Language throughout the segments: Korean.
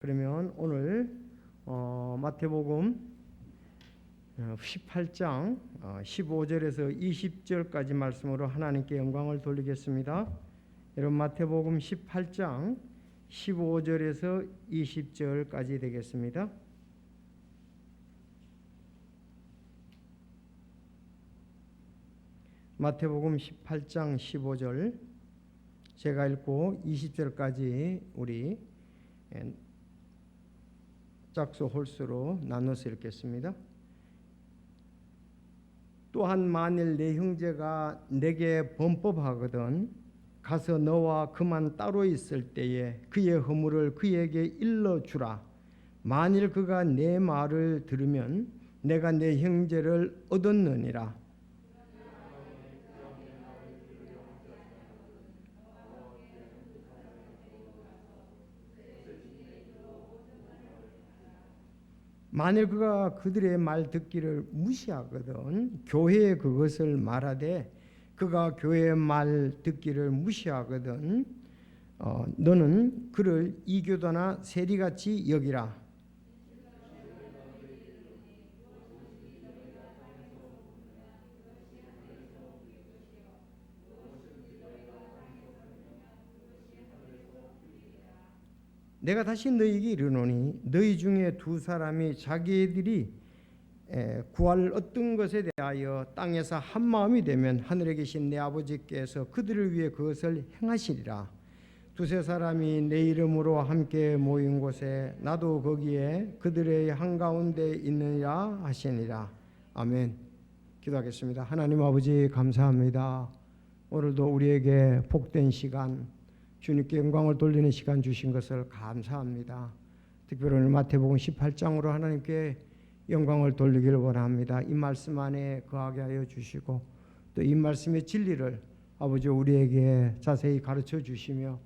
그러면 오늘 마태복음 18장 15절에서 20절까지 말씀으로 하나님께 영광을 돌리겠습니다. 여러분 마태복음 18장 15절에서 20절까지 되겠습니다. 마태복음 18장 15절 제가 읽고 20절까지 우리 짝수 홀수로 나눠서 읽겠습니다. 또한 만일 내 형제가 내게 범법하거든 가서 너와 그만 따로 있을 때에 그의 허물을 그에게 일러주라. 만일 그가 내 말을 들으면 내가 내 형제를 얻었느니라. 만일 그가 그들의 말 듣기를 무시하거든 교회에 그것을 말하되 그가 교회의 말 듣기를 무시하거든 너는 그를 이교도나 세리같이 여기라. 내가 다시 너희에게 이르노니 너희 중에 두 사람이 자기들이 구할 어떤 것에 대하여 땅에서 한 마음이 되면 하늘에 계신 내 아버지께서 그들을 위해 그것을 행하시리라. 두세 사람이 내 이름으로 함께 모인 곳에 나도 거기에 그들의 한가운데 있느니라 하시니라. 아멘. 기도하겠습니다. 하나님 아버지 감사합니다. 오늘도 우리에게 복된 시간 주님께 영광을 돌리는 시간 주신 것을 감사합니다. 특별히 오늘 마태복음 18장으로 하나님께 영광을 돌리기를 원합니다. 이 말씀 안에 거하게 하여 주시고 또 이 말씀의 진리를 아버지 우리에게 자세히 가르쳐 주시며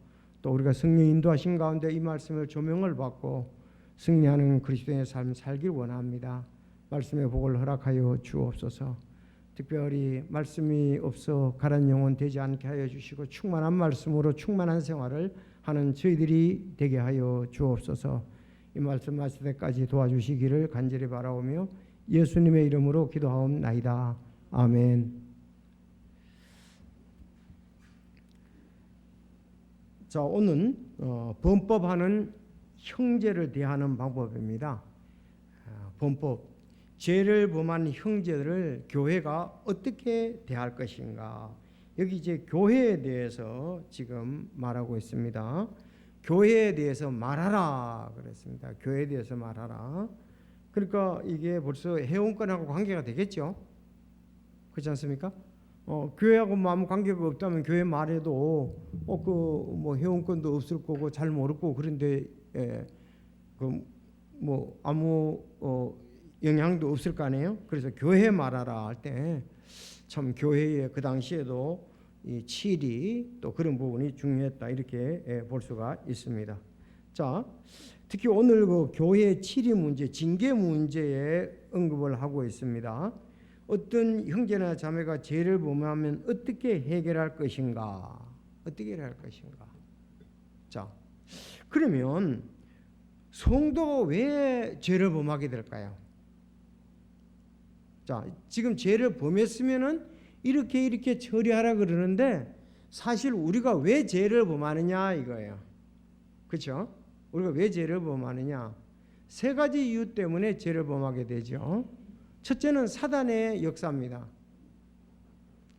또 우리가 승리 인도하신 가운데 이 말씀을 조명을 받고 승리하는 그리스도인의 삶을 살길 원합니다. 말씀의 복을 허락하여 주옵소서. 특별히 말씀이 없어 가란 영혼 되지 않게 하여 주시고 충만한 말씀으로 충만한 생활을 하는 저희들이 되게 하여 주옵소서. 이 말씀 마칠 때까지 도와주시기를 간절히 바라오며 예수님의 이름으로 기도하옵나이다. 아멘. 자, 오늘 범법하는 형제를 대하는 방법입니다. 범법. 죄를 범한 형제들을 교회가 어떻게 대할 것인가. 여기 이제 교회에 대해서 지금 말하고 있습니다. 교회에 대해서 말하라 그랬습니다. 교회에 대해서 말하라. 그러니까 이게 벌써 회원권하고 관계가 되겠죠. 그렇지 않습니까? 교회하고 아무 관계가 없다면 교회 말해도 뭐 회원권도 없을 거고 잘 모를 거고 그런데 뭐 아무 영향도 없을 거 아니에요. 그래서 교회 말하라 할 때 참 교회에 그 당시에도 이 칠이 또 그런 부분이 중요했다 이렇게 볼 수가 있습니다. 자, 특히 오늘 그 교회 칠이 문제, 징계 문제에 언급을 하고 있습니다. 어떤 형제나 자매가 죄를 범하면 어떻게 해결할 것인가? 어떻게 해결할 것인가? 자, 그러면 성도가 왜 죄를 범하게 될까요? 자, 지금 죄를 범했으면은 이렇게 처리하라 그러는데 사실 우리가 왜 죄를 범하느냐 이거예요. 그렇죠? 우리가 왜 죄를 범하느냐? 세 가지 이유 때문에 죄를 범하게 되죠. 첫째는 사단의 역사입니다.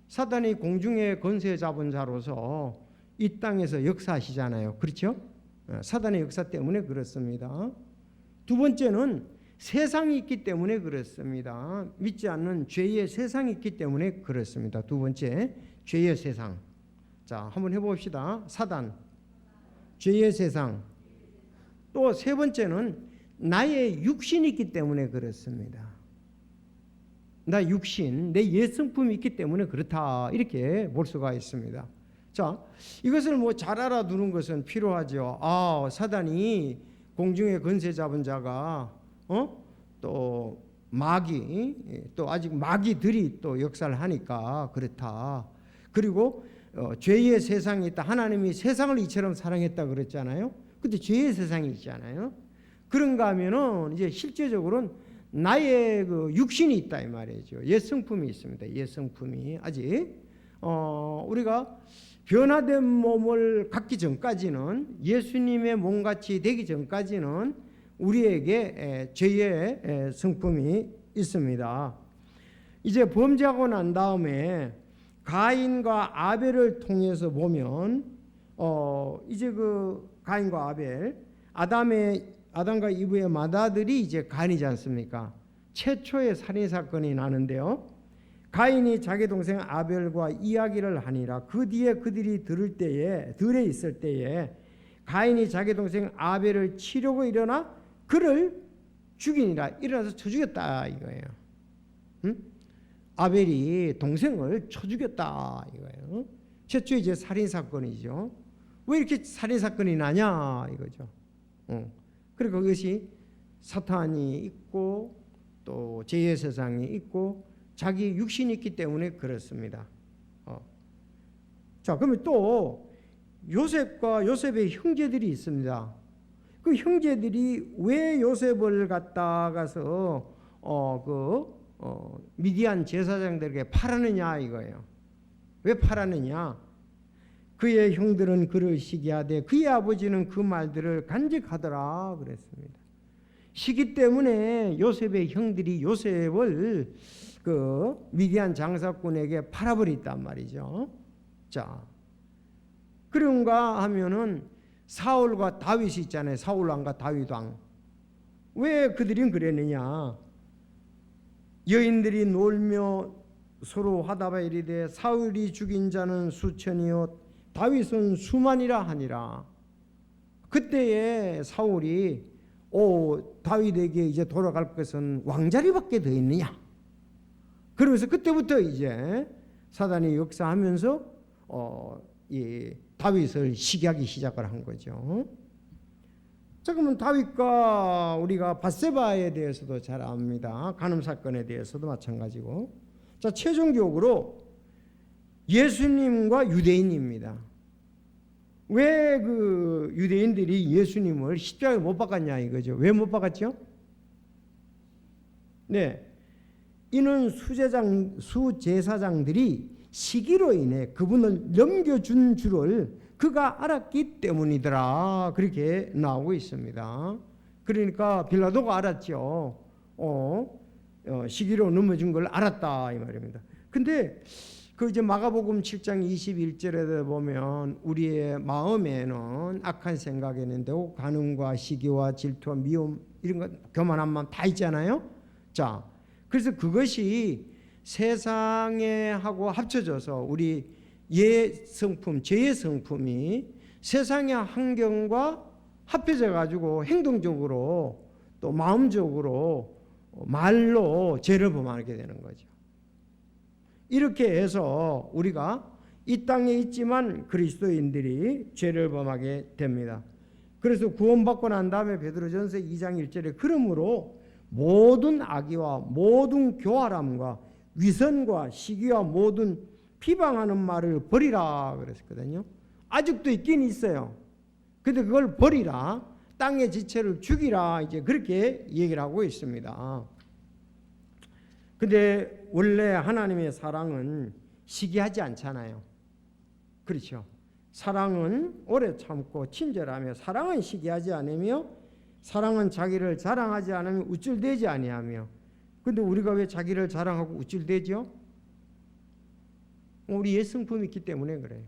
사단이 공중의 권세 잡은 자로서 이 땅에서 역사하시잖아요. 그렇죠? 사단의 역사 때문에 그렇습니다. 두 번째는 세상이 있기 때문에 그렇습니다. 믿지 않는 죄의 세상이 있기 때문에 그렇습니다. 두 번째, 죄의 세상. 자, 한번 해봅시다. 사단, 죄의 세상. 또 세 번째는 나의 육신이 있기 때문에 그렇습니다. 나 육신, 내 옛성품이 있기 때문에 그렇다. 이렇게 볼 수가 있습니다. 자, 이것을 뭐 잘 알아두는 것은 필요하죠. 사단이 공중의 권세 잡은 자가 또 마귀, 또 아직 마귀들이 또 역사를 하니까 그렇다. 그리고 죄의 세상이 있다. 하나님이 세상을 이처럼 사랑했다 그랬잖아요. 근데 죄의 세상이 있잖아요. 그런가 하면은 이제 실제적으로는 나의 그 육신이 있다 이 말이죠. 옛 성품이 있습니다. 옛 성품이 아직 우리가 변화된 몸을 갖기 전까지는, 예수님의 몸같이 되기 전까지는 우리에게 죄의 성품이 있습니다. 이제 범죄하고 난 다음에 가인과 아벨을 통해서 보면 이제 그 가인과 아벨, 아담과 이브의 맏아들이 이제 가인이지 않습니까? 최초의 살인 사건이 나는데요. 가인이 자기 동생 아벨과 이야기를 하니라. 그 뒤에 그들이 들에 있을 때에 가인이 자기 동생 아벨을 치려고 일어나 그를 죽이니라. 일어나서 쳐 죽였다 이거예요. 응? 아벨이 동생을 쳐 죽였다 이거예요. 최초 이제 살인 사건이죠. 왜 이렇게 살인 사건이 나냐 이거죠. 그리고 그것이 사탄이 있고 또 죄의 세상이 있고 자기 육신이 있기 때문에 그렇습니다. 자, 그러면 또 요셉과 요셉의 형제들이 있습니다. 그 형제들이 왜 요셉을 갖다가서 미디안 제사장들에게 팔았느냐 이거예요. 왜 팔았느냐? 그의 형들은 그를 시기하되 그의 아버지는 그 말들을 간직하더라 그랬습니다. 시기 때문에 요셉의 형들이 요셉을 그 미디안 장사꾼에게 팔아버렸단 말이죠. 자, 그런가 하면은 사울과 다윗이 있잖아요. 사울 왕과 다윗 왕. 왜 그들이 그랬느냐? 여인들이 놀며 서로 하다바 이르되 사울이 죽인 자는 수천이요 다윗은 수만이라 하니라. 그때에 사울이 다윗에게 이제 돌아갈 것은 왕자리밖에 더 있느냐? 그러면서 그때부터 이제 사단이 역사하면서 이 다윗을 시기하기 시작을 한 거죠. 자, 그러면 다윗과 우리가 밧세바에 대해서도 잘 압니다. 간음 사건에 대해서도 마찬가지고. 자, 최종적으로 예수님과 유대인입니다. 왜 그 유대인들이 예수님을 십자가에 못 박았냐 이거죠. 왜 못 박았죠? 네, 이는 수제사장들이 시기로 인해 그분을 넘겨준 줄을 그가 알았기 때문이더라. 그렇게 나오고 있습니다. 그러니까 빌라도가 알았죠. 시기로 넘어준 걸 알았다 이 말입니다. 근데 그 이제 마가복음 7장 21절에 보면 우리의 마음에는 악한 생각이 있는데 간음과 시기와 질투와 미움 이런 것 교만한 마음 다 있잖아요. 자, 그래서 그것이 세상에 하고 합쳐져서 우리 성품, 죄의 성품이 세상의 환경과 합해져 가지고 행동적으로 또 마음적으로 말로 죄를 범하게 되는 거죠. 이렇게 해서 우리가 이 땅에 있지만 그리스도인들이 죄를 범하게 됩니다. 그래서 구원받고 난 다음에 베드로전서 2장 1절에 그러므로 모든 악의와 모든 교활함과 위선과 시기와 모든 비방하는 말을 버리라 그랬거든요. 아직도 있긴 있어요. 근데 그걸 버리라. 땅의 지체를 죽이라. 이제 그렇게 얘기를 하고 있습니다. 근데 원래 하나님의 사랑은 시기하지 않잖아요. 그렇죠. 사랑은 오래 참고 친절하며 사랑은 시기하지 않으며 사랑은 자기를 자랑하지 않으며 우쭐대지 아니하며. 근데 우리가 왜 자기를 자랑하고 우쭐대죠? 우리 옛 성품이 있기 때문에 그래요.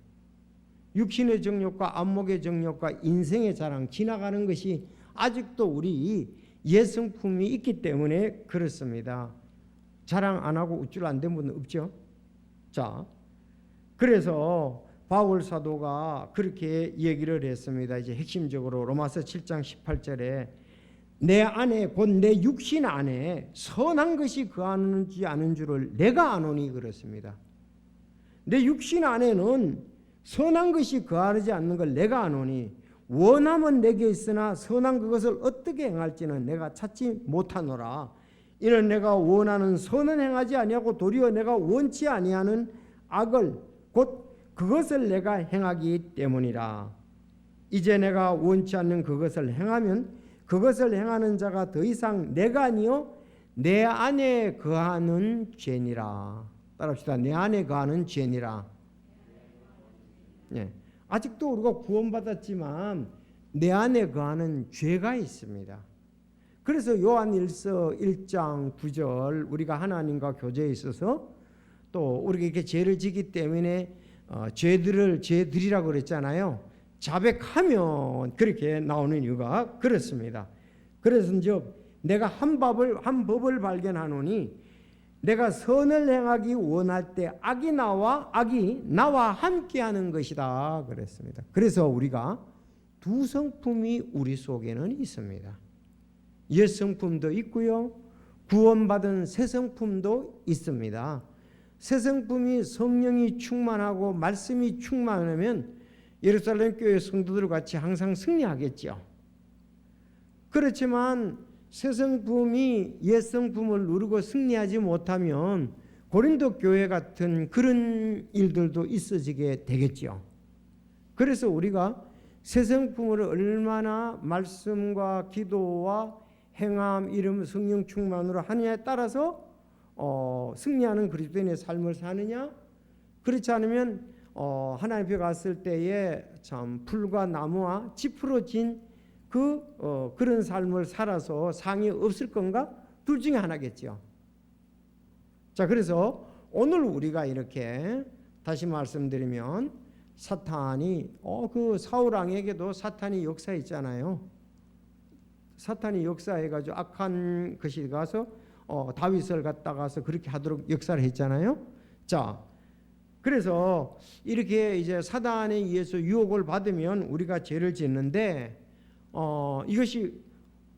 육신의 정욕과 안목의 정욕과 인생의 자랑 지나가는 것이 아직도 우리 옛 성품이 있기 때문에 그렇습니다. 자랑 안 하고 우쭐 안 된 분은 없죠. 자, 그래서 바울 사도가 그렇게 얘기를 했습니다. 이제 핵심적으로 로마서 7장 18절에 내 안에 곧 내 육신 안에 선한 것이 거하는지 아는 줄을 내가 아노니 그렇습니다. 내 육신 안에는 선한 것이 거하지 않는 걸 내가 아노니 원함은 내게 있으나 선한 그것을 어떻게 행할지는 내가 찾지 못하노라. 이는 내가 원하는 선은 행하지 아니하고 도리어 내가 원치 아니하는 악을 곧 그것을 내가 행하기 때문이라. 이제 내가 원치 않는 그것을 행하면 그것을 행하는 자가 더 이상 내가 아니요 내 안에 거하는 죄니라. 따라합시다. 내 안에 거하는 죄니라. 예. 아직도 우리가 구원받았지만 내 안에 거하는 죄가 있습니다. 그래서 요한일서 1장 9절 우리가 하나님과 교제에 있어서 또 우리가 이렇게 죄를 지기 때문에 죄들이라고 그랬잖아요. 자백하면 그렇게 나오는 이유가 그렇습니다. 그래서 이제 내가 한 법을 발견하노니 내가 선을 행하기 원할 때 악이 나와 함께하는 것이다 그랬습니다. 그래서 우리가 두 성품이 우리 속에는 있습니다. 옛 성품도 있고요, 구원받은 새 성품도 있습니다. 새 성품이 성령이 충만하고 말씀이 충만하면 예루살렘 교회 성도들 같이 항상 승리하겠죠. 그렇지만 새 성품이 옛 성품을 누르고 승리하지 못하면 고린도 교회 같은 그런 일들도 있어지게 되겠죠. 그래서 우리가 새 성품을 얼마나 말씀과 기도와 행함, 이름, 성령 충만으로 하느냐에 따라서 승리하는 그리스도인의 삶을 사느냐, 그렇지 않으면 하나님 앞에 갔을 때에 참 풀과 나무와 짚으러진 그런 삶을 살아서 상이 없을 건가? 둘 중에 하나겠죠. 자, 그래서 오늘 우리가 이렇게 다시 말씀드리면 사탄이 그 사울 왕에게도 사탄이 역사했잖아요. 사탄이 역사해가지고 악한 것이 가서 다윗을 갖다가서 그렇게 하도록 역사를 했잖아요. 자, 그래서 이렇게 이제 사단에 의해서 유혹을 받으면 우리가 죄를 짓는데 이것이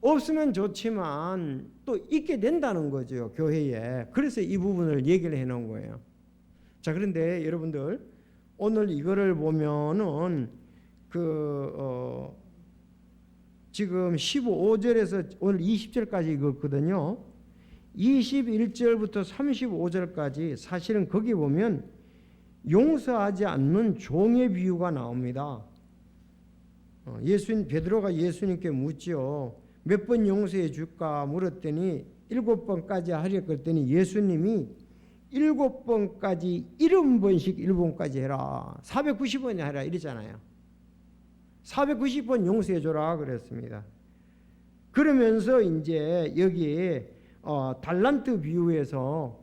없으면 좋지만 또 있게 된다는 거죠, 교회에. 그래서 이 부분을 얘기를 해놓은 거예요. 자, 그런데 여러분들 오늘 이거를 보면은 지금 15절에서 오늘 20절까지 읽었거든요. 21절부터 35절까지 사실은 거기 보면 용서하지 않는 종의 비유가 나옵니다. 베드로가 예수님께 묻지요. 몇 번 용서해 줄까 물었더니 7번까지 하려 그랬더니 예수님이 7번까지 70번씩 7번까지 해라. 490번이 해라 이러잖아요. 490번 용서해 줘라 그랬습니다. 그러면서 이제 여기 달란트 비유에서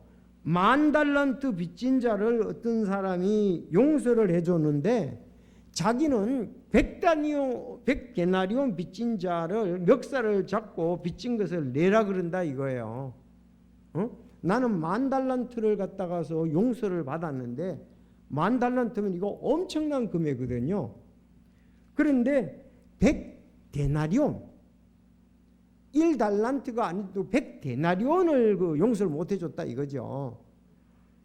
10,000달란트 빚진 자를 어떤 사람이 용서를 해줬는데 자기는 100데나리온 빚진 자를 멱살을 잡고 빚진 것을 내라 그런다 이거예요. 나는 10,000달란트를 갖다가서 용서를 받았는데 10,000달란트면 이거 엄청난 금액이거든요. 그런데 100데나리온 1달란트가 아니고 100데나리온을 용서를 못 해줬다 이거죠.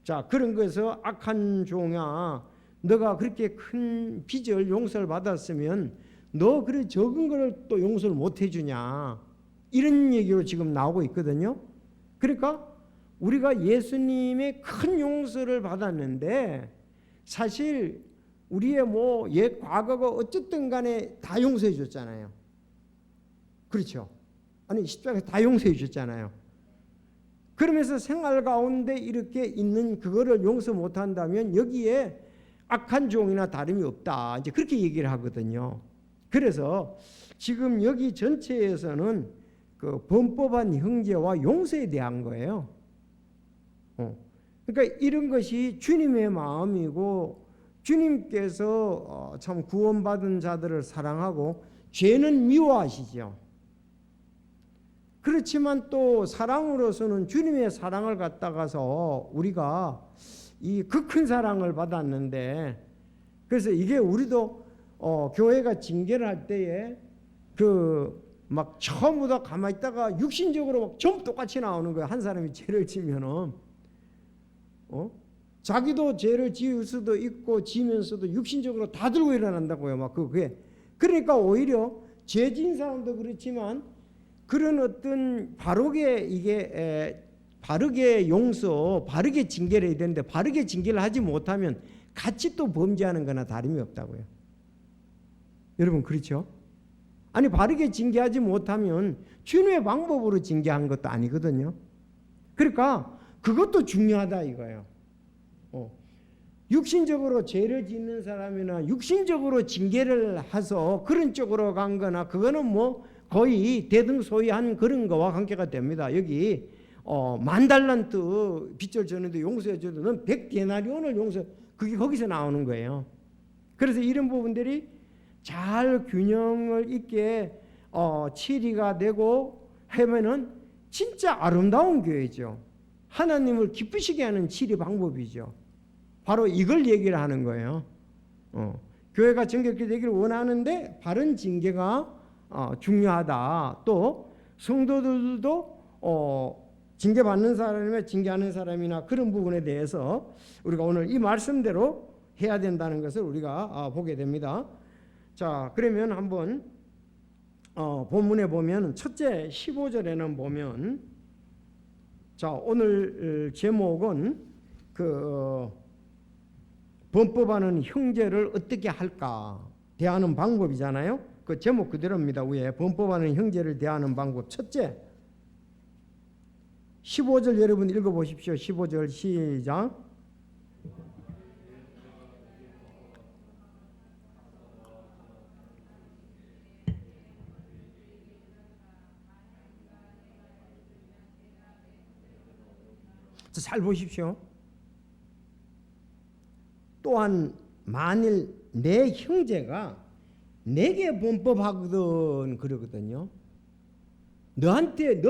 자, 그런 거에서 악한 종아, 너가 그렇게 큰 빚을 용서를 받았으면 너 그래 적은 거를 또 용서를 못 해주냐, 이런 얘기로 지금 나오고 있거든요. 그러니까 우리가 예수님의 큰 용서를 받았는데 사실 우리의 옛 과거가 어쨌든 간에 다 용서해 줬잖아요. 그렇죠? 아니 십자가에 다 용서해 줬잖아요. 그러면서 생활 가운데 이렇게 있는 그거를 용서 못 한다면 여기에 악한 종이나 다름이 없다, 이제 그렇게 얘기를 하거든요. 그래서 지금 여기 전체에서는 그 범법한 형제와 용서에 대한 거예요. 그러니까 이런 것이 주님의 마음이고 주님께서 참 구원받은 자들을 사랑하고 죄는 미워하시죠. 그렇지만 또 사랑으로서는 주님의 사랑을 갖다가서 우리가 이 그 큰 사랑을 받았는데, 그래서 이게 우리도 교회가 징계를 할 때에 막 처음부터 가만히 있다가 육신적으로 막 전부 똑같이 나오는 거예요. 한 사람이 죄를 지면은 자기도 죄를 지을 수도 있고 지면서도 육신적으로 다 들고 일어난다고요. 막 그게 그러니까 오히려 죄 지은 사람도 그렇지만 그런 어떤 바르게 용서, 바르게 징계를 해야 되는데 바르게 징계를 하지 못하면 같이 또 범죄하는 거나 다름이 없다고요. 여러분 그렇죠? 아니 바르게 징계하지 못하면 주님의 방법으로 징계한 것도 아니거든요. 그러니까 그것도 중요하다 이거예요. 육신적으로 죄를 짓는 사람이나 육신적으로 징계를 해서 그런 쪽으로 간 거나 그거는 뭐 거의 대등소이한 그런 거와 관계가 됩니다. 여기 10,000달란트 빚을 졌는데 용서해줘도 넌 100데나리온을 용서, 그게 거기서 나오는 거예요. 그래서 이런 부분들이 잘 균형을 있게 치리가 되고 하면은 진짜 아름다운 교회죠. 하나님을 기쁘시게 하는 치리 방법이죠. 바로 이걸 얘기를 하는 거예요. 교회가 정결케 되기를 원하는데 바른 징계가 중요하다. 또 성도들도 징계받는 사람이나 징계하는 사람이나 그런 부분에 대해서 우리가 오늘 이 말씀대로 해야 된다는 것을 우리가 보게 됩니다. 자, 그러면 한번 본문에 보면 첫째 15절에는 보면, 자, 오늘 제목은 범법하는 형제를 어떻게 할까 대하는 방법이잖아요. 그 제목 그대로입니다. 위에 범법하는 형제를 대하는 방법. 첫째 15절 여러분 읽어보십시오. 15절 시작. 잘 보십시오. 또한 만일 내 형제가 내게 범법하거든 그러거든요. 너한테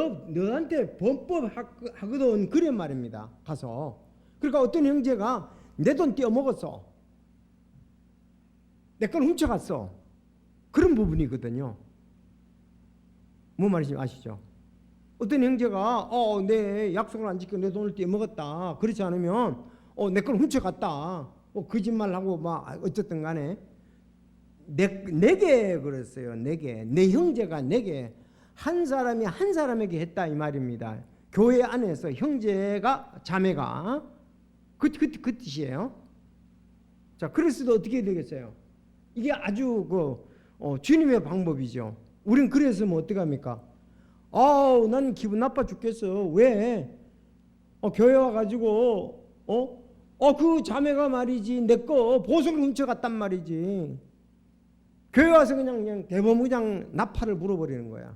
범법하거든 그래 말입니다. 가서 그러니까 어떤 형제가 내 돈 떼어먹었어, 내 걸 훔쳐갔어, 그런 부분이거든요. 뭔 말인지 아시죠? 어떤 형제가 내 약속을 안 지켜 내 돈을 떼어먹었다, 그렇지 않으면 내 걸 훔쳐갔다, 거짓말하고 막 어쨌든 간에 내게 그랬어요. 내게, 내 형제가 내게, 한 사람이 한 사람에게 했다 이 말입니다. 교회 안에서 형제가 자매가 그 뜻이에요. 자, 그랬어도 어떻게 되겠어요? 이게 아주 주님의 방법이죠. 우린 그랬으면 어떡합니까? 난 기분 나빠 죽겠어. 왜? 교회 와가지고 그 자매가 말이지 내 거 보석을 훔쳐갔단 말이지. 교회 와서 그냥 대범 그냥 나팔을 불어버리는 거야.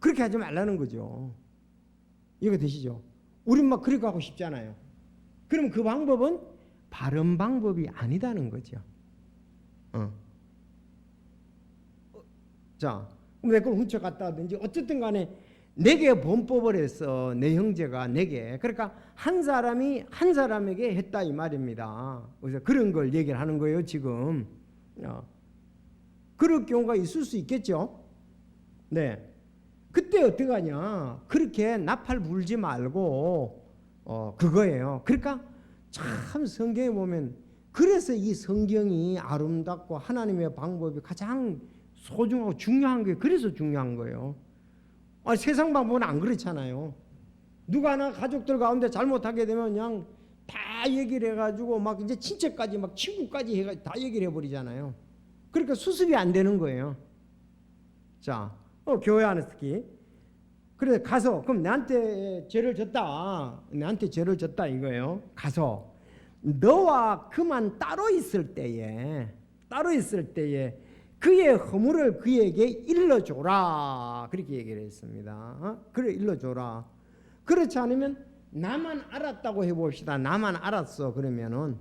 그렇게 하지 말라는 거죠. 이거 되시죠? 우린 막 그렇게 하고 싶잖아요. 그럼 그 방법은 바른 방법이 아니다는 거죠. 자, 내 걸 훔쳐갔다든지 어쨌든 간에 내게 범법을 했어. 내 형제가 내게. 그러니까 한 사람이 한 사람에게 했다 이 말입니다. 그래서 그런 걸 얘기를 하는 거예요 지금. 그럴 경우가 있을 수 있겠죠. 네. 그때 어떻게 하냐. 그렇게 나팔 불지 말고 그거예요. 그러니까 참 성경에 보면 그래서 이 성경이 아름답고 하나님의 방법이 가장 소중하고 중요한 거예요. 그래서 중요한 거예요. 세상 방법은 안 그렇잖아요. 누가 하나 가족들 가운데 잘못하게 되면 그냥 다 얘기를 해가지고 막 이제 친척까지 막 친구까지 해가지고 다 얘기를 해버리잖아요. 그러니까 수습이 안 되는 거예요. 자, 교회 안에서 특히 그래서 가서 그럼 나한테 죄를 졌다 이거예요. 가서 너와 그만 따로 있을 때에 그의 허물을 그에게 일러줘라, 그렇게 얘기를 했습니다. 그래, 일러줘라. 그렇지 않으면 나만 알았다고 해봅시다. 나만 알았어. 그러면은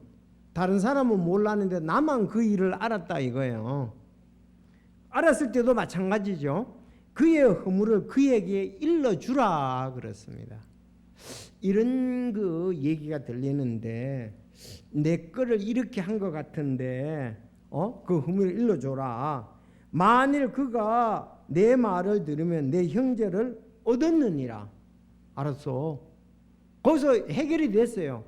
다른 사람은 몰랐는데 나만 그 일을 알았다 이거예요. 알았을 때도 마찬가지죠. 그의 허물을 그에게 일러주라 그렇습니다. 이런 그 얘기가 들리는데 내 거를 이렇게 한 것 같은데 그 허물을 일러줘라. 만일 그가 내 말을 들으면 내 형제를 얻었느니라. 알았어. 거기서 해결이 됐어요.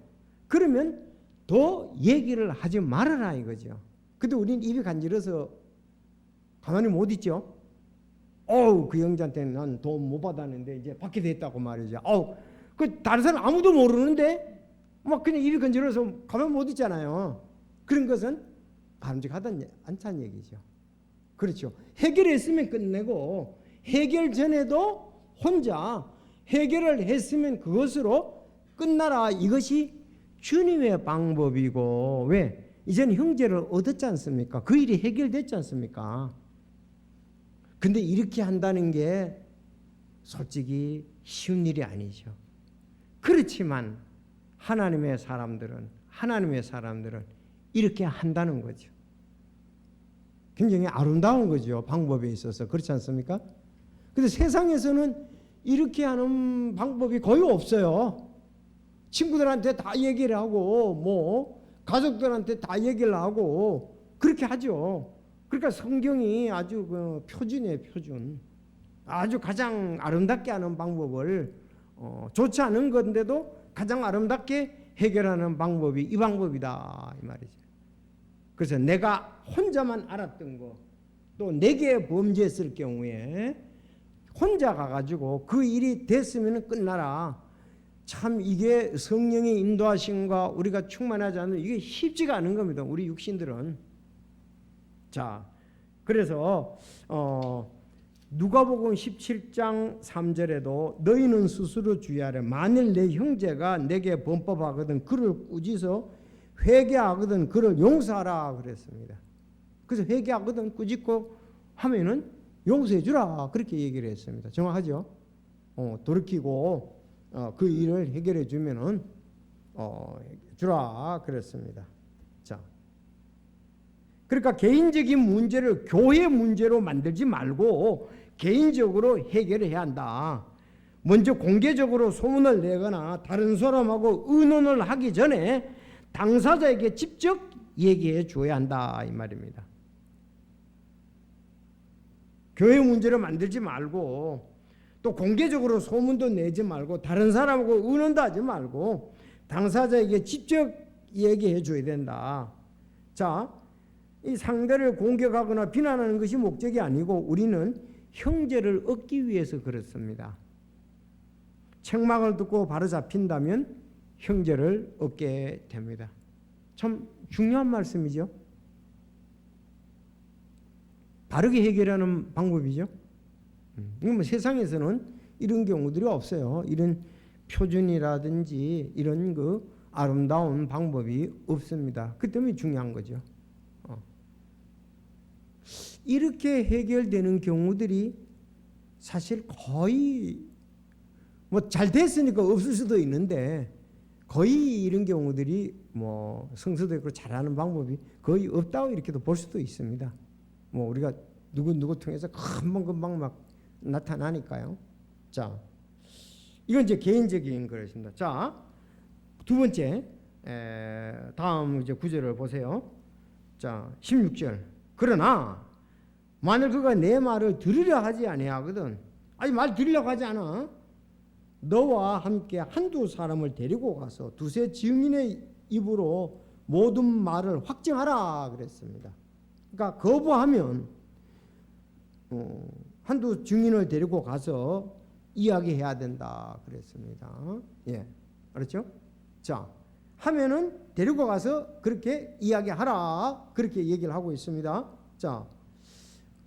그러면 더 얘기를 하지 말아라 이거죠. 근데 우리는 입이 간지러서 가만히 못 있죠. 그 형제한테는 난 돈 못 받았는데 이제 받게 됐다고 말이죠. 그 다른 사람 아무도 모르는데 막 그냥 입이 간지러서 가만히 못 있잖아요. 그런 것은 바람직하지 않다는 얘기죠. 그렇죠. 해결했으면 끝내고 해결 전에도 혼자 해결을 했으면 그것으로 끝나라. 이것이 주님의 방법이고 왜? 이제는 형제를 얻었지 않습니까? 그 일이 해결됐지 않습니까? 근데 이렇게 한다는 게 솔직히 쉬운 일이 아니죠. 그렇지만 하나님의 사람들은 이렇게 한다는 거죠. 굉장히 아름다운 거죠. 방법에 있어서. 그렇지 않습니까? 근데 세상에서는 이렇게 하는 방법이 거의 없어요. 친구들한테 다 얘기를 하고 뭐 가족들한테 다 얘기를 하고 그렇게 하죠. 그러니까 성경이 아주 그 표준이에요. 표준. 아주 가장 아름답게 하는 방법을 좋지 않은 건데도 가장 아름답게 해결하는 방법이 이 방법이다 이 말이죠. 그래서 내가 혼자만 알았던 거 또 내게 범죄했을 경우에 혼자 가가지고 그 일이 됐으면 끝나라. 참 이게 성령의 인도하심과 우리가 충만하지 않으면 이게 쉽지가 않은 겁니다. 우리 육신들은. 자, 그래서 누가복음 17장 3절에도 너희는 스스로 주의하라. 만일 내 형제가 내게 범법하거든 그를 꾸짖어 회개하거든 그를 용서하라 그랬습니다. 그래서 회개하거든 꾸짖고 하면은 용서해 주라 그렇게 얘기를 했습니다. 정확하죠? 돌이키고 그 일을 해결해 주면은 주라 그랬습니다. 자, 그러니까 개인적인 문제를 교회 문제로 만들지 말고 개인적으로 해결해야 한다. 먼저 공개적으로 소문을 내거나 다른 사람하고 의논을 하기 전에 당사자에게 직접 얘기해 줘야 한다 이 말입니다. 교회 문제를 만들지 말고 또 공개적으로 소문도 내지 말고 다른 사람하고 의논도 하지 말고 당사자에게 직접 얘기해 줘야 된다. 자, 이 상대를 공격하거나 비난하는 것이 목적이 아니고 우리는 형제를 얻기 위해서 그렇습니다. 책망을 듣고 바로 잡힌다면 형제를 얻게 됩니다. 참 중요한 말씀이죠. 바르게 해결하는 방법이죠. 뭐 세상에서는 이런 경우들이 없어요. 이런 표준이라든지 이런 그 아름다운 방법이 없습니다. 그 때문에 중요한 거죠. 이렇게 해결되는 경우들이 사실 거의 뭐 잘 됐으니까 없을 수도 있는데 거의 이런 경우들이 뭐 성서도 있고 잘하는 방법이 거의 없다고 이렇게도 볼 수도 있습니다. 뭐 우리가 누구 통해서 금방 막 나타나니까요. 자, 이건 이제 개인적인 것입니다. 자, 두 번째 다음 이제 구절을 보세요. 자, 16절. 그러나 만일 그가 내 말을 들으려 하지 아니하거든. 아니 말 들으려고 하지 않아. 너와 함께 한두 사람을 데리고 가서 두세 증인의 입으로 모든 말을 확증하라 그랬습니다. 그러니까 거부하면 한두 증인을 데리고 가서 이야기해야 된다 그랬습니다. 예, 알았죠? 자, 하면은 데리고 가서 그렇게 이야기하라 그렇게 얘기를 하고 있습니다. 자,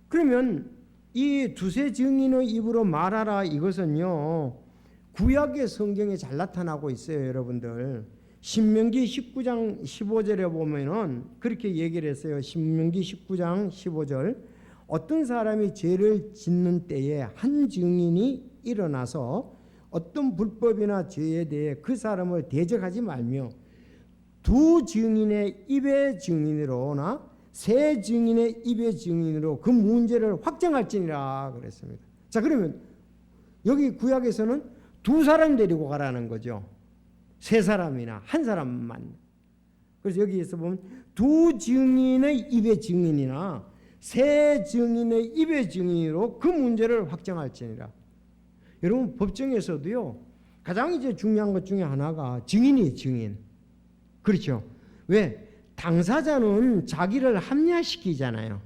그러면 이 두세 증인의 입으로 말하라 이것은요 구약의 성경에 잘 나타나고 있어요, 여러분들. 신명기 19장 15절에 보면은 그렇게 얘기를 했어요. 신명기 19장 15절. 어떤 사람이 죄를 짓는 때에 한 증인이 일어나서 어떤 불법이나 죄에 대해 그 사람을 대적하지 말며 두 증인의 입의 증인으로나 세 증인의 입의 증인으로 그 문제를 확정할지니라 그랬습니다. 자, 그러면 여기 구약에서는 두 사람 데리고 가라는 거죠. 세 사람이나 한 사람만. 그래서 여기에서 보면 두 증인의 입의 증인이나 세 증인의 입의 증인으로 그 문제를 확정할지니라. 여러분 법정에서도요 가장 이제 중요한 것 중에 하나가 증인이에요. 증인. 그렇죠. 왜? 당사자는 자기를 합리화시키잖아요.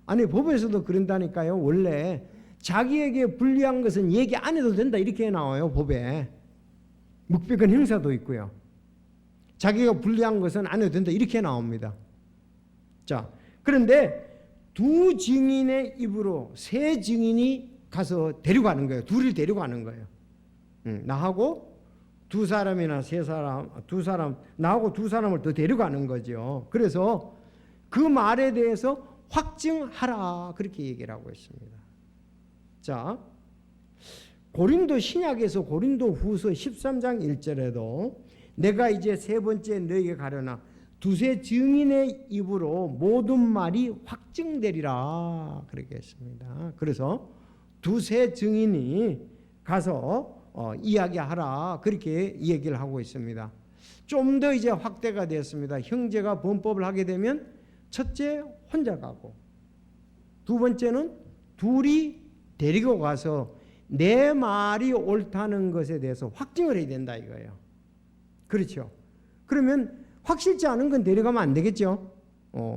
아니 법에서도 그런다니까요. 원래 자기에게 불리한 것은 얘기 안 해도 된다 이렇게 나와요. 법에. 묵비권 형사도 있고요. 자기가 불리한 것은 안 해도 된다 이렇게 나옵니다. 자, 그런데 두 증인의 입으로 세 증인이 가서 데려가는 거예요. 둘을 데려가는 거예요. 나하고 두 사람이나 세 사람, 두 사람, 나하고 두 사람을 더 데려가는 거죠. 그래서 그 말에 대해서 확증하라 그렇게 얘기를 하고 있습니다. 자, 고린도 신약에서 고린도 후서 13장 1절에도 내가 이제 세 번째 너에게 가려나 두세 증인의 입으로 모든 말이 확증되리라 그렇게 했습니다. 그래서 두세 증인이 가서 이야기하라 그렇게 얘기를 하고 있습니다. 좀 더 이제 확대가 되었습니다. 형제가 범법을 하게 되면 첫째 혼자 가고 두 번째는 둘이 데리고 가서 내 말이 옳다는 것에 대해서 확증을 해야 된다 이거예요. 그렇죠. 그러면 확실치 않은 건 데려가면 안 되겠죠.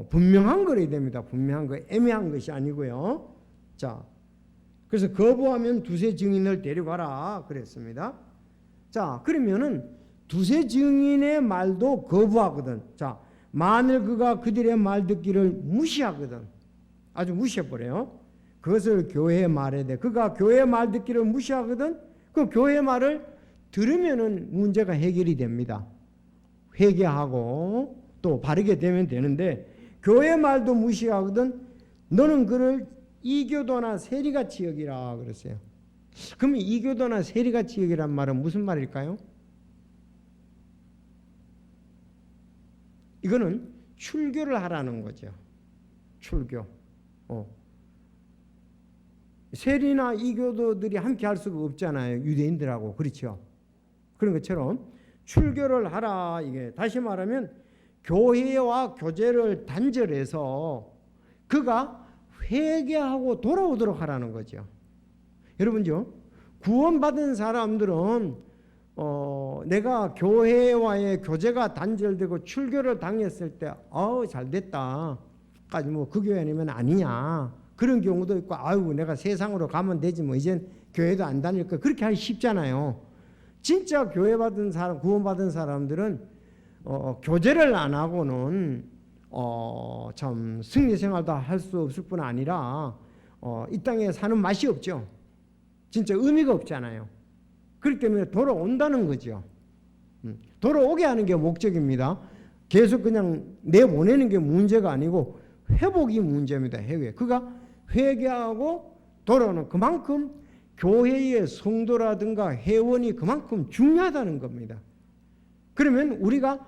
분명한 걸 해야 됩니다. 분명한 거, 애매한 것이 아니고요. 자, 그래서 거부하면 두세 증인을 데려가라 그랬습니다. 자, 그러면은 두세 증인의 말도 거부하거든. 자, 만일 그가 그들의 말 듣기를 무시하거든. 아주 무시해버려요. 그것을 교회의 말에 대해 그가 교회의 말 듣기를 무시하거든. 그 교회의 말을 들으면은 문제가 해결이 됩니다. 회개하고 또 바르게 되면 되는데 교회 말도 무시하거든. 너는 그를 이교도나 세리같이 여기라 그랬어요. 그럼 이교도나 세리같이 여기란 말은 무슨 말일까요? 이거는 출교를 하라는 거죠. 출교. 세리나 이교도들이 함께 할 수가 없잖아요. 유대인들하고. 그렇죠. 그런 것처럼 출교를 하라. 이게 다시 말하면 교회와 교제를 단절해서 그가 회개하고 돌아오도록 하라는 거죠. 여러분요, 구원받은 사람들은 내가 교회와의 교제가 단절되고 출교를 당했을 때 잘됐다. 까지 뭐 그 교회 아니면 아니냐. 그런 경우도 있고 아유 내가 세상으로 가면 되지 뭐 이젠 교회도 안 다닐 거 그렇게 하기 쉽잖아요. 진짜 교회 받은 사람, 구원받은 사람들은 교제를 안 하고는 참 승리 생활도 할 수 없을 뿐 아니라 이 땅에 사는 맛이 없죠. 진짜 의미가 없잖아요. 그렇기 때문에 돌아온다는 거죠. 돌아오게 하는 게 목적입니다. 계속 그냥 내보내는 게 문제가 아니고 회복이 문제입니다. 그가 회개하고 돌아오는 그만큼 교회의 성도라든가 회원이 그만큼 중요하다는 겁니다. 그러면 우리가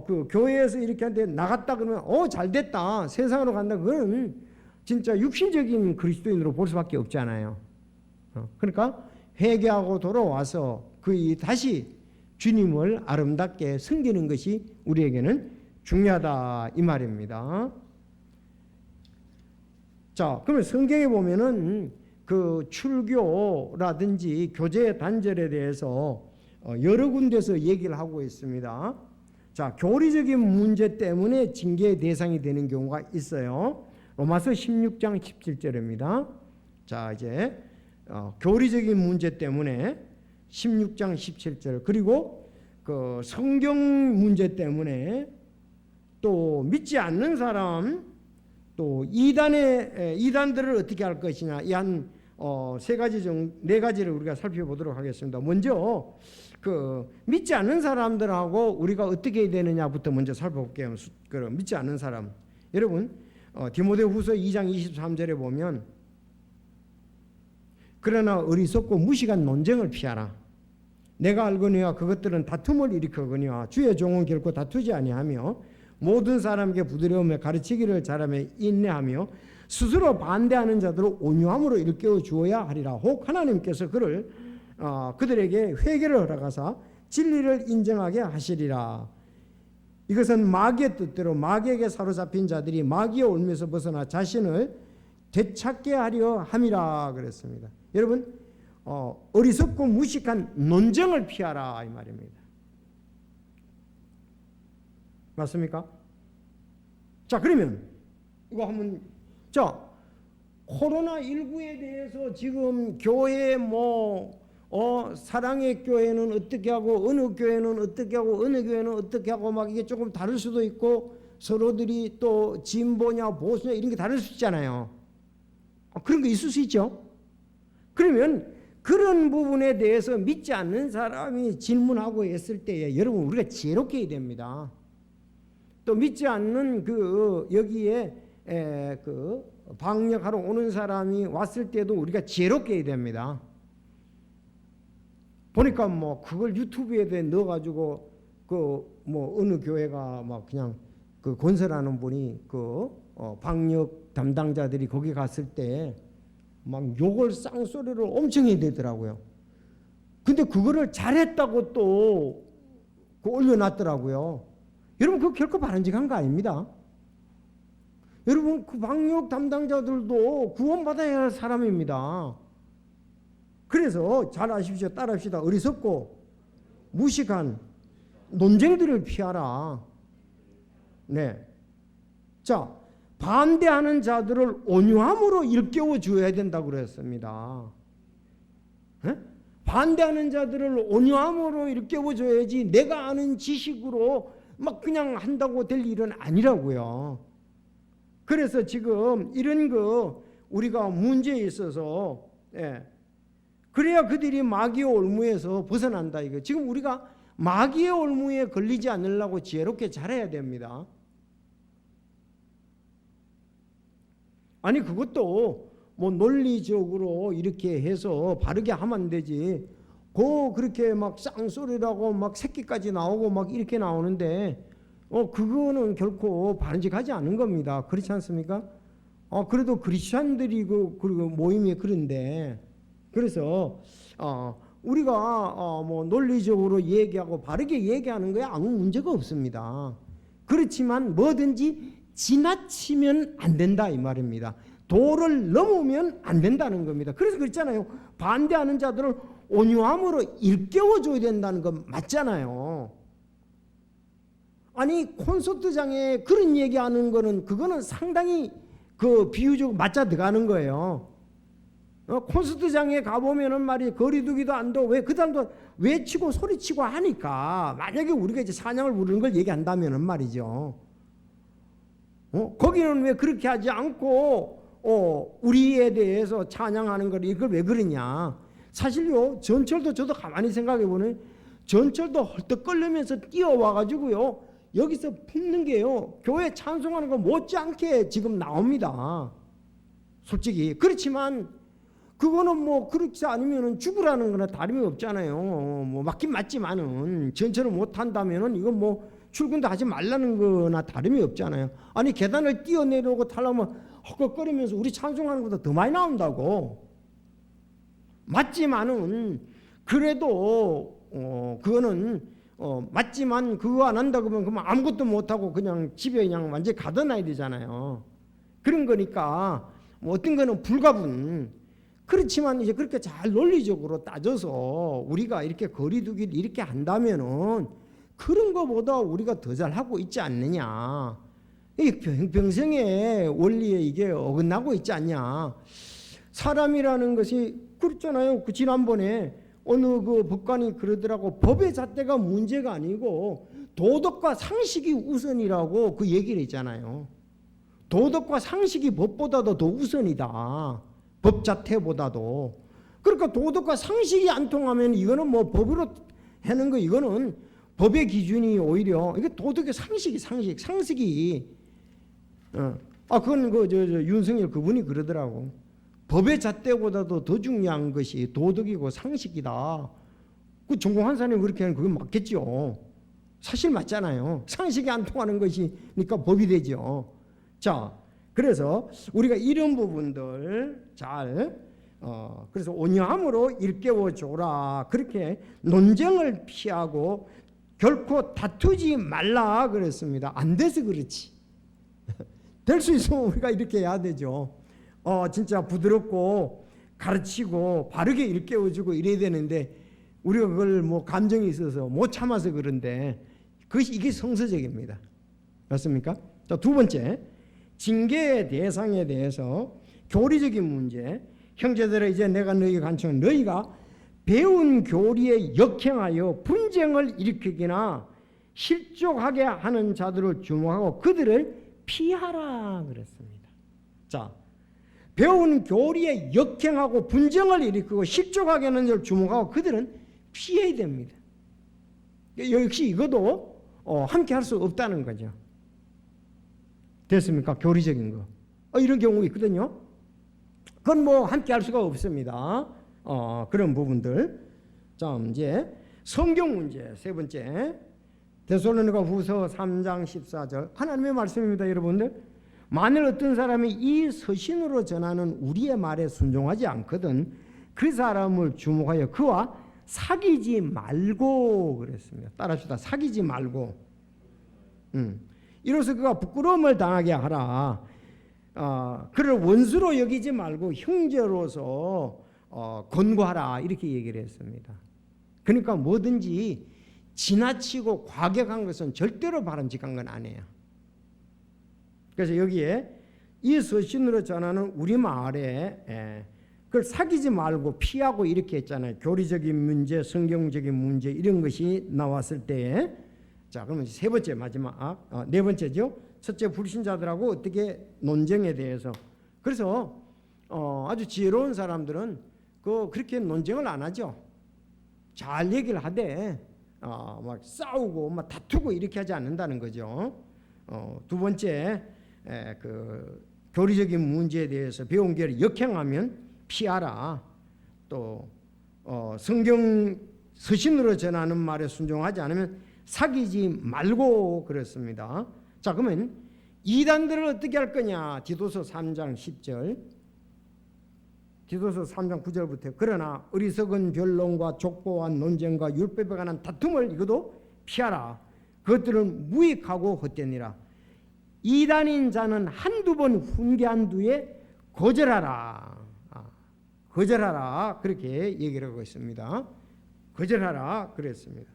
그 교회에서 이렇게 한데 나갔다 그러면 잘됐다 세상으로 간다 그건 진짜 육신적인 그리스도인으로 볼 수밖에 없잖아요. 그러니까 회개하고 돌아와서 다시 주님을 아름답게 섬기는 것이 우리에게는 중요하다 이 말입니다. 자, 그러면 성경에 보면은 그 출교라든지 교제 단절에 대해서 여러 군데서 얘기를 하고 있습니다. 자, 교리적인 문제 때문에 징계의 대상이 되는 경우가 있어요. 로마서 16장 17절입니다. 자, 이제 교리적인 문제 때문에 16장 17절 그리고 그 성경 문제 때문에 또 믿지 않는 사람 또 이단들을 어떻게 할 것이냐 이 한 네 가지를 우리가 살펴보도록 하겠습니다. 먼저 그 믿지 않는 사람들하고 우리가 어떻게 해야 되느냐부터 먼저 살펴볼게요. 그럼 믿지 않는 사람 여러분 디모데후서 2장 23절에 보면 그러나 어리석고 무식한 논쟁을 피하라. 내가 알거니와 그것들은 다툼을 일으키거니와 주의 종은 결코 다투지 아니하며 모든 사람에게 부드러움에 가르치기를 잘하며 인내하며 스스로 반대하는 자들을 온유함으로 일깨워 주어야 하리라. 혹 하나님께서 그들에게 회개를 허락하사 진리를 인정하게 하시리라. 이것은 마귀의 뜻대로 마귀에게 사로잡힌 자들이 마귀의 올무에서 벗어나 자신을 되찾게 하려 함이라 그랬습니다. 여러분 어리석고 무식한 논쟁을 피하라 이 말입니다. 맞습니까? 자, 그러면 이거 한번 코로나19에 대해서 지금 교회 사랑의 교회는 어떻게 하고 어느 교회는 어떻게 하고 어느 교회는 어떻게 하고 막 이게 조금 다를 수도 있고 서로들이 또 진보냐 보수냐 이런 게 다를 수 있잖아요. 그런 거 있을 수 있죠. 그러면 그런 부분에 대해서 믿지 않는 사람이 질문하고 했을 때에 여러분 우리가 지혜롭게 해야 됩니다. 또 믿지 않는 여기에 그 방역하러 오는 사람이 왔을 때도 우리가 지혜롭게 해야 됩니다. 보니까 뭐 그걸 유튜브에 넣어가지고 뭐 어느 교회가 막 그냥 그 건설하는 분이 방역 담당자들이 거기 갔을 때 막 욕을 쌍소리를 엄청 해야 되더라고요. 근데 그거를 잘했다고 또 올려놨더라고요. 여러분 그거 결코 바람직한 거 아닙니다. 여러분 그 방역 담당자들도 구원받아야 할 사람입니다. 그래서 잘 아십시오. 따라합시다. 어리석고 무식한 논쟁들을 피하라. 네. 자, 반대하는 자들을 온유함으로 일깨워 주어야 된다고 그랬습니다. 네? 반대하는 자들을 온유함으로 일깨워 줘야지 내가 아는 지식으로 막 그냥 한다고 될 일은 아니라고요. 그래서 지금 이런 우리가 문제에 있어서 그래야 그들이 마귀의 올무에서 벗어난다 이거. 지금 우리가 마귀의 올무에 걸리지 않으려고 지혜롭게 잘해야 됩니다. 아니 그것도 뭐 논리적으로 이렇게 해서 바르게 하면 되지. 그렇게 막 쌍소리라고 막 새끼까지 나오고 막 이렇게 나오는데 그거는 결코 바람직하지 않은 겁니다. 그렇지 않습니까? 그래도 크리스천들이 그 모임이 그런데 그래서 우리가 뭐 논리적으로 얘기하고 바르게 얘기하는 거에 아무 문제가 없습니다. 그렇지만 뭐든지 지나치면 안 된다 이 말입니다. 도를 넘으면 안 된다는 겁니다. 그래서 그렇잖아요. 반대하는 자들을 온유함으로 일깨워줘야 된다는 건 맞잖아요. 아니 콘서트장에 그런 얘기하는 거는 그거는 상당히 비유적으로 맞아 들어가는 거예요. 콘서트장에 가보면은 말이 거리두기도 안 돼. 왜 그 사람도 외치고 소리치고 하니까 만약에 우리가 이제 찬양을 부르는 걸 얘기한다면은 말이죠. 거기는 왜 그렇게 하지 않고 우리에 대해서 찬양하는 걸 이걸 왜 그러냐? 사실요 전철도 저도 가만히 생각해 보면 전철도 헐떡거리면서 뛰어와가지고요 여기서 품는 게요 교회 찬송하는 거 못지않게 지금 나옵니다. 솔직히 그렇지만 그거는 뭐 그렇지 않으면은 죽으라는 거나 다름이 없잖아요. 뭐 맞긴 맞지만은 전철을 못 한다면은 이건 뭐 출근도 하지 말라는 거나 다름이 없잖아요. 아니 계단을 뛰어내려고 타려면 헛걱거리면서 우리 찬송하는 것보다 더 많이 나온다고. 맞지만은 그래도 그거는 맞지만 그거 안 한다 그러면 아무것도 못하고 그냥 집에 그냥 완전히 가둬놔야 되잖아요. 그런 거니까 뭐 어떤 거는 불가분. 그렇지만 이제 그렇게 잘 논리적으로 따져서 우리가 이렇게 거리두기를 이렇게 한다면은 그런 거보다 우리가 더 잘하고 있지 않느냐. 이 평생의 원리에 이게 어긋나고 있지 않냐. 사람이라는 것이 그렇잖아요. 지난번에 어느 법관이 그러더라고. 법의 잣대가 문제가 아니고 도덕과 상식이 우선이라고 그 얘기를 했잖아요. 도덕과 상식이 법보다도 더 우선이다. 법 자체보다도. 그러니까 도덕과 상식이 안 통하면 이거는 뭐 법으로 하는 거 이거는 법의 기준이 오히려 이게 도덕의 상식이 그건 윤석열 그분이 그러더라고. 법의 잣대보다도 더 중요한 것이 도덕이고 상식이다. 그 전공한 사람이 그렇게 하면 그건 맞겠죠. 사실 맞잖아요. 상식이 안 통하는 것이니까 법이 되죠. 자, 그래서 우리가 이런 부분들 잘 그래서 온유함으로 일깨워줘라. 그렇게 논쟁을 피하고 결코 다투지 말라 그랬습니다. 안 돼서 그렇지. 될 수 있으면 우리가 이렇게 해야 되죠. 진짜 부드럽고 가르치고 바르게 일깨워주고 이래야 되는데 우리가 그걸 뭐 감정이 있어서 못 참아서 그런데 이게 성서적입니다. 맞습니까? 자, 두 번째, 징계의 대상에 대해서 교리적인 문제. 형제들아, 이제 내가 너희에게 간청한 너희가 배운 교리에 역행하여 분쟁을 일으키거나 실족하게 하는 자들을 주목하고 그들을 피하라 그랬습니다. 자, 배운 교리에 역행하고 분쟁을 일으키고 실족하게 하는 자를 주목하고 그들은 피해야 됩니다. 역시 이것도 함께 할 수 없다는 거죠. 됐습니까? 교리적인 거. 이런 경우 있거든요. 그건 뭐 함께 할 수가 없습니다. 그런 부분들. 자, 이제 성경 문제 세 번째. 데살로니가 후서 3장 14절. 하나님의 말씀입니다, 여러분들. 만일 어떤 사람이 이 서신으로 전하는 우리의 말에 순종하지 않거든 그 사람을 주목하여 그와 사귀지 말고 그랬습니다. 따라합시다. 사귀지 말고. 이로써 그가 부끄러움을 당하게 하라. 그를 원수로 여기지 말고 형제로서 권고하라 이렇게 얘기를 했습니다. 그러니까 뭐든지 지나치고 과격한 것은 절대로 바람직한 건 아니에요. 그래서 여기에 이 서신으로 전하는 우리 말에 그걸 사귀지 말고 피하고 이렇게 했잖아요. 교리적인 문제, 성경적인 문제 이런 것이 나왔을 때, 자 그러면 세 번째 마지막 네 번째죠. 첫째 불신자들하고 어떻게 논쟁에 대해서. 그래서 아주 지혜로운 사람들은 그렇게 논쟁을 안 하죠. 잘 얘기를 하되 막 싸우고 막 다투고 이렇게 하지 않는다는 거죠. 두 번째 그 교리적인 문제에 대해서 배운 교리 역행하면 피하라. 또 성경 서신으로 전하는 말에 순종하지 않으면 사귀지 말고 그랬습니다. 자 그러면 이단들을 어떻게 할 거냐. 디도서 3장 10절 디도서 3장 9절부터 그러나 어리석은 변론과 족보와 논쟁과 율법에 관한 다툼을 이것도 피하라. 그것들은 무익하고 헛되니라. 이단인 자는 한두 번 훈계한 뒤에 거절하라. 거절하라 그렇게 얘기를 하고 있습니다. 거절하라 그랬습니다.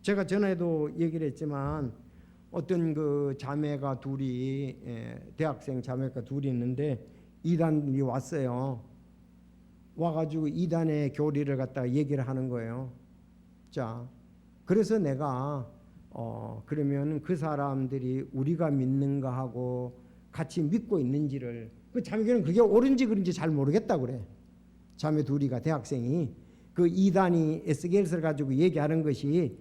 제가 전에도 얘기를 했지만 어떤 그 자매가 둘이 대학생 자매가 둘이 있는데 이단이 왔어요. 와가지고 이단의 교리를 갖다가 얘기를 하는 거예요. 자, 그래서 내가 그러면 그 사람들이 우리가 믿는가 하고 같이 믿고 있는지를 그 자매는 그게 옳은지 그런지 잘 모르겠다 그래. 자매 둘이가 대학생이 그 이단이 에스겔서를 가지고 얘기하는 것이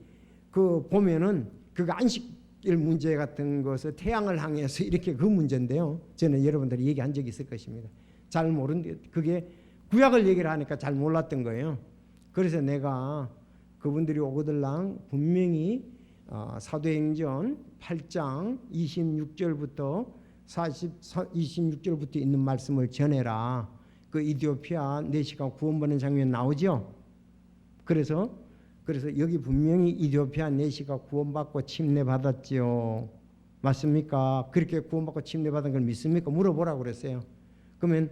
그 보면은 그 안식일 문제 같은 것을 태양을 향해서 이렇게 그 문제인데요. 저는 여러분들이 얘기한 적이 있을 것입니다. 잘 모르는데 그게 구약을 얘기를 하니까 잘 몰랐던 거예요. 그래서 내가 그분들이 오거들랑 분명히 사도행전 8장 26절부터 26절부터 있는 말씀을 전해라. 그 이디오피아 4시간 구원받는 장면 나오죠. 그래서 여기 분명히 이디오피아 4시간 구원받고 침례받았죠. 맞습니까? 그렇게 구원받고 침례받은 걸 믿습니까? 물어보라고 그랬어요. 그러면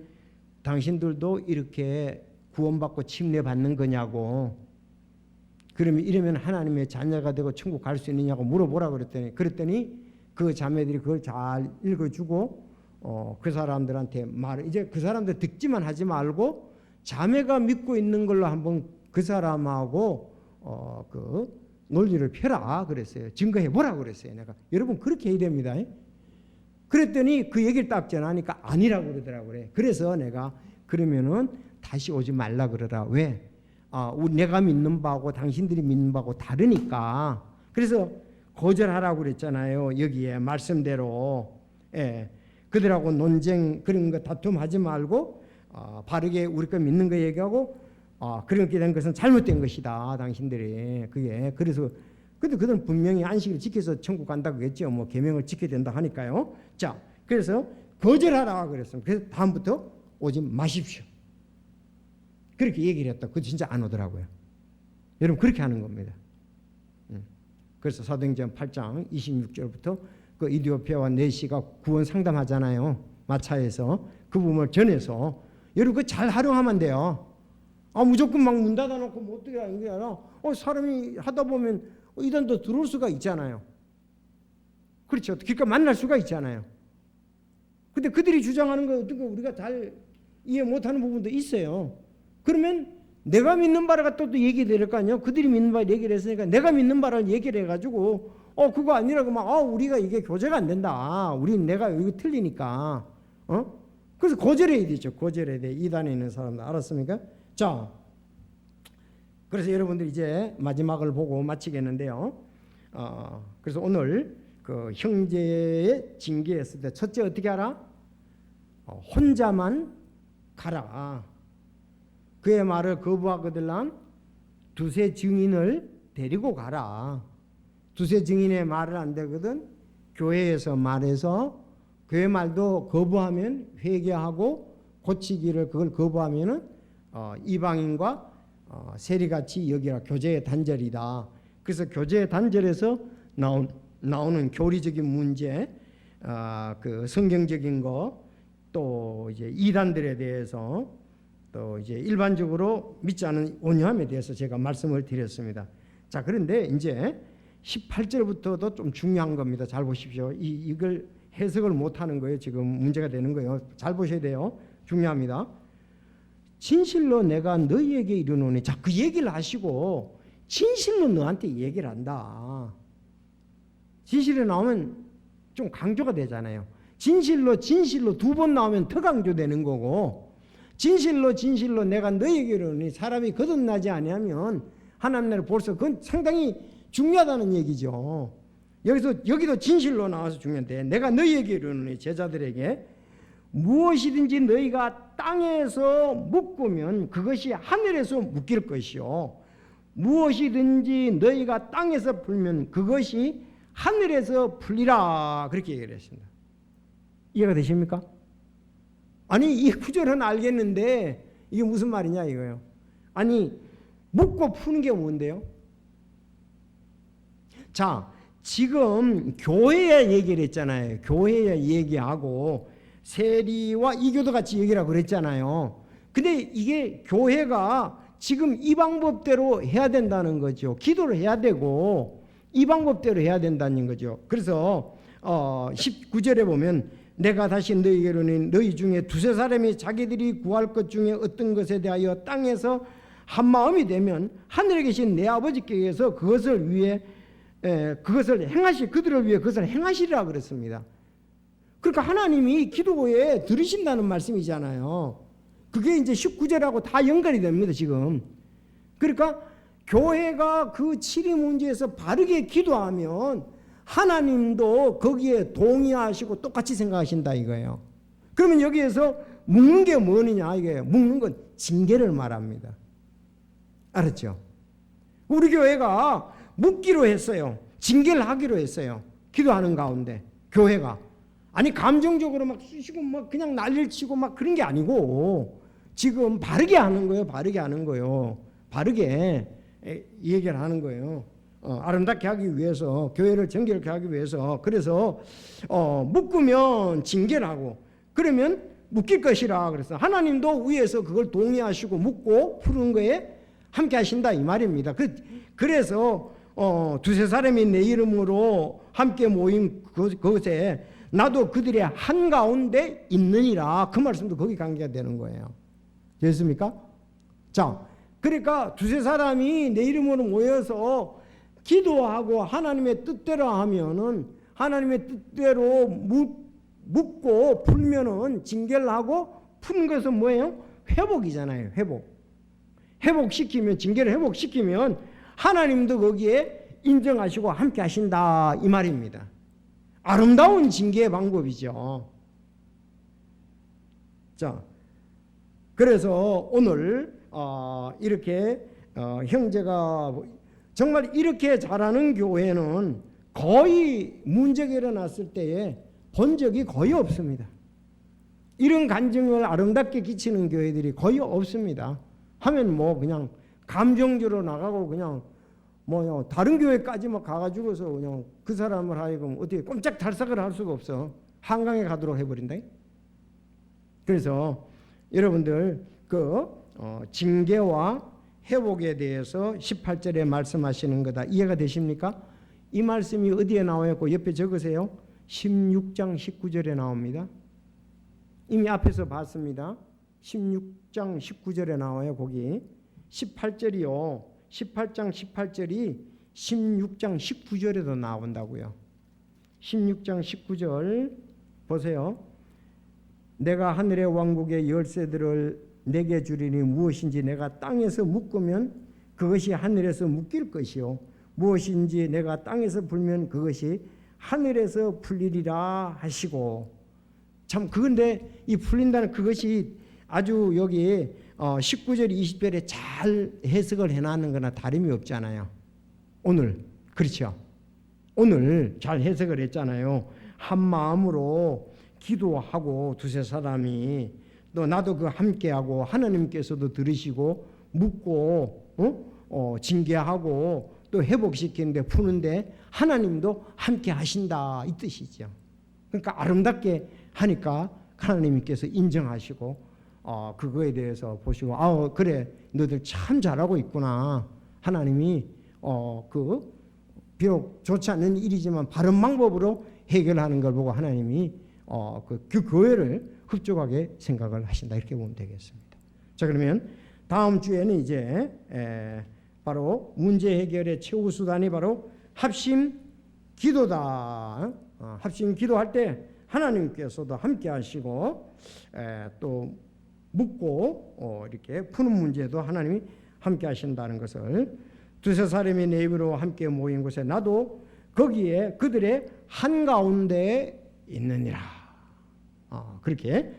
당신들도 이렇게 구원받고 침례받는 거냐고. 그러면 이러면 하나님의 자녀가 되고 천국 갈 수 있느냐고 물어보라고 그랬더니 그 자매들이 그걸 잘 읽어주고 그 사람들한테 이제 그 사람들 듣지만 하지 말고 자매가 믿고 있는 걸로 한번 그 사람하고 그 논리를 펴라 그랬어요. 증거해 보라 그랬어요. 내가 여러분 그렇게 해야 됩니다. 그랬더니 그 얘기를 딱 전하니까 아니라고 그러더라고요. 그래서 내가 그러면은 다시 오지 말라 그러라. 왜? 내가 믿는 바하고 당신들이 믿는 바하고 다르니까. 그래서 거절하라고 그랬잖아요. 여기에 말씀대로. 그들하고 논쟁 그런 거 다툼하지 말고 바르게 우리 거 믿는 거 얘기하고 그렇게 된 것은 잘못된 것이다. 당신들이. 그게 그래서 근데 그들은 분명히 안식을 지켜서 천국 간다고 했죠. 뭐 계명을 지켜야 된다 하니까요. 자, 그래서 거절하라 그랬습니다. 그래서 다음부터 오지 마십시오. 그렇게 얘기를 했다. 그거 진짜 안 오더라고요. 여러분 그렇게 하는 겁니다. 그래서 사도행전 8장 26절부터 그 이디오피아와 네시가 구원 상담하잖아요. 마차에서 그 부분을 전해서 여러분 그거 잘 활용하면 돼요. 무조건 막 문 닫아놓고 뭐 어떻게 하는 게 아니라 사람이 하다 보면 이단도 들어올 수가 있잖아요. 그렇죠. 그러니까 만날 수가 있잖아요. 근데 그들이 주장하는 거 어떤 거 우리가 잘 이해 못하는 부분도 있어요. 그러면 내가 믿는 바를 갖다 또 얘기될 거 아니에요. 그들이 믿는 바를 얘기를 했으니까 내가 믿는 바를 얘기를 해가지고 그거 아니라고 막 우리가 이게 교제가 안 된다. 우린 내가 이거 틀리니까 그래서 거절해야 되죠. 거절해야 돼. 이단에 있는 사람들 알았습니까? 자, 그래서 여러분들 이제 마지막을 보고 마치겠는데요. 그래서 오늘 그 형제의 징계했을 때 첫째 어떻게 하라? 혼자만 가라. 그의 말을 거부하거든 두세 증인을 데리고 가라. 두세 증인의 말을 안 되거든 교회에서 말해서 그의 말도 거부하면 회개하고 고치기를 그걸 거부하면은 이방인과 세리같이 여기라. 교제의 단절이다. 그래서 교제의 단절에서 나오는 교리적인 문제, 그 성경적인 거, 또 이제 이단들에 대해서, 또 이제 일반적으로 믿지 않은 온유함에 대해서 제가 말씀을 드렸습니다. 자, 그런데 이제 18절부터도 좀 중요한 겁니다. 잘 보십시오. 이걸 해석을 못하는 거예요. 지금 문제가 되는 거예요. 잘 보셔야 돼요. 중요합니다. 진실로 내가 너희에게 이르노니. 자, 그 얘기를 하시고 진실로 너한테 얘기를 한다. 진실이 나오면 좀 강조가 되잖아요. 진실로 두 번 나오면 더 강조되는 거고, 진실로 내가 너희에게 이르노니 사람이 거듭나지 아니하면 하나님 나라를 볼 수 없고, 그건 상당히 중요하다는 얘기죠. 여기도 진실로 나와서 중요한데, 내가 너희에게 이르노니 제자들에게 무엇이든지 너희가 땅에서 묶으면 그것이 하늘에서 묶일 것이요, 무엇이든지 너희가 땅에서 풀면 그것이 하늘에서 풀리라. 그렇게 얘기를 했습니다. 이해가 되십니까? 아니, 이 구절은 알겠는데 이게 무슨 말이냐 이거예요. 아니, 묶고 푸는 게 뭔데요? 자, 지금 교회에 얘기를 했잖아요. 교회에 얘기하고 세리와 이교도 같이 얘기를 하고 그랬잖아요. 근데 이게 교회가 지금 이 방법대로 해야 된다는 거죠. 기도를 해야 되고 이 방법대로 해야 된다는 거죠. 그래서 19절에 보면 내가 다시 너희에게 이르노니 너희 중에 두세 사람이 자기들이 구할 것 중에 어떤 것에 대하여 땅에서 한 마음이 되면 하늘에 계신 내 아버지께서 그것을 그들을 위해 그것을 행하시리라 그랬습니다. 그러니까 하나님이 기도에 들으신다는 말씀이잖아요. 그게 이제 19절하고 다 연결이 됩니다, 지금. 그러니까 교회가 그 치리 문제에서 바르게 기도하면 하나님도 거기에 동의하시고 똑같이 생각하신다 이거예요. 그러면 여기에서 묶는 게 뭐느냐 이거예요. 묶는 건 징계를 말합니다. 알았죠? 우리 교회가 묶기로 했어요. 징계를 하기로 했어요. 기도하는 가운데 교회가. 아니, 감정적으로 막 쑤시고 막 그냥 난리를 치고 막 그런 게 아니고 지금 바르게 하는 거예요. 바르게 하는 거예요. 바르게 얘기를 하는 거예요. 아름답게 하기 위해서, 교회를 정결케 하기 위해서. 그래서 묶으면 징계를 하고, 그러면 묶일 것이라 그래서 하나님도 위에서 그걸 동의하시고 묶고 푸는 거에 함께 하신다 이 말입니다. 그래서 두세 사람이 내 이름으로 함께 모인 그것에 나도 그들의 한가운데 있느니라. 그 말씀도 거기 관계가 되는 거예요. 됐습니까? 자, 그러니까 두세 사람이 내 이름으로 모여서 기도하고 하나님의 뜻대로 하면은, 하나님의 뜻대로 묶고 풀면은, 징계를 하고 푸는 것은 뭐예요? 회복이잖아요. 회복시키면, 징계를 회복시키면 하나님도 거기에 인정하시고 함께 하신다 이 말입니다. 아름다운 징계의 방법이죠. 자, 그래서 오늘 이렇게 형제가 정말 이렇게 잘하는 교회는 거의 문제가 일어났을 때에 본 적이 거의 없습니다. 이런 간증을 아름답게 끼치는 교회들이 거의 없습니다. 하면 뭐 그냥 감정적으로 나가고 그냥 뭐요 다른 교회까지 막 가가지고서 그냥 그 사람을 하여금 어떻게 꼼짝달싹을 할 수가 없어. 한강에 가도록 해버린다. 그래서 여러분들 그 징계와 회복에 대해서 18절에 말씀하시는 거다. 이해가 되십니까? 이 말씀이 어디에 나와 있고 옆에 적으세요. 16장 19절에 나옵니다. 이미 앞에서 봤습니다. 16장 19절에 나와요. 거기 18절이요. 18장 18절이 16장 19절에도 나온다고요. 16장 19절 보세요. 내가 하늘의 왕국의 열쇠들을 내게 주리니 무엇인지 내가 땅에서 묶으면 그것이 하늘에서 묶일 것이요 무엇인지 내가 땅에서 풀면 그것이 하늘에서 풀리리라 하시고. 참 그건데 이 풀린다는 그것이 아주 여기 19절 20절에 잘 해석을 해놨는 거나 다름이 없잖아요. 오늘 그렇죠. 오늘 잘 해석을 했잖아요. 한 마음으로 기도하고 두세 사람이 또 나도 그 함께하고 하나님께서도 들으시고 묻고 징계하고 또 회복시키는데 푸는데 하나님도 함께 하신다 이 뜻이죠. 그러니까 아름답게 하니까 하나님께서 인정하시고 그거에 대해서 보시고 그래 너희들 참 잘하고 있구나. 하나님이 그 비록 좋지 않은 일이지만 바른 방법으로 해결하는 걸 보고 하나님이 그 교회를 흡족하게 생각을 하신다 이렇게 보면 되겠습니다. 자 그러면 다음 주에는 이제 바로 문제 해결의 최후 수단이 바로 합심 기도다. 합심 기도할 때 하나님께서도 함께 하시고 또 묻고 이렇게 푸는 문제도 하나님이 함께 하신다는 것을 두세 사람이 내 입으로 함께 모인 곳에 나도 거기에 그들의 한가운데에 있느니라. 그렇게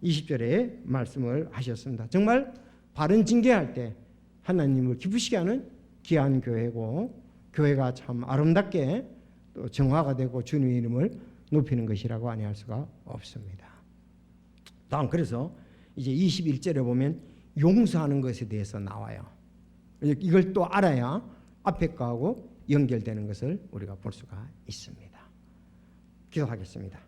20절에 말씀을 하셨습니다. 정말 바른 징계할 때 하나님을 기쁘시게 하는 귀한 교회고 교회가 참 아름답게 또 정화가 되고 주님의 이름을 높이는 것이라고 아니할 수가 없습니다. 다음 그래서 이제 21절에 보면 용서하는 것에 대해서 나와요. 이걸 또 알아야 앞에 거하고 연결되는 것을 우리가 볼 수가 있습니다. 기도하겠습니다.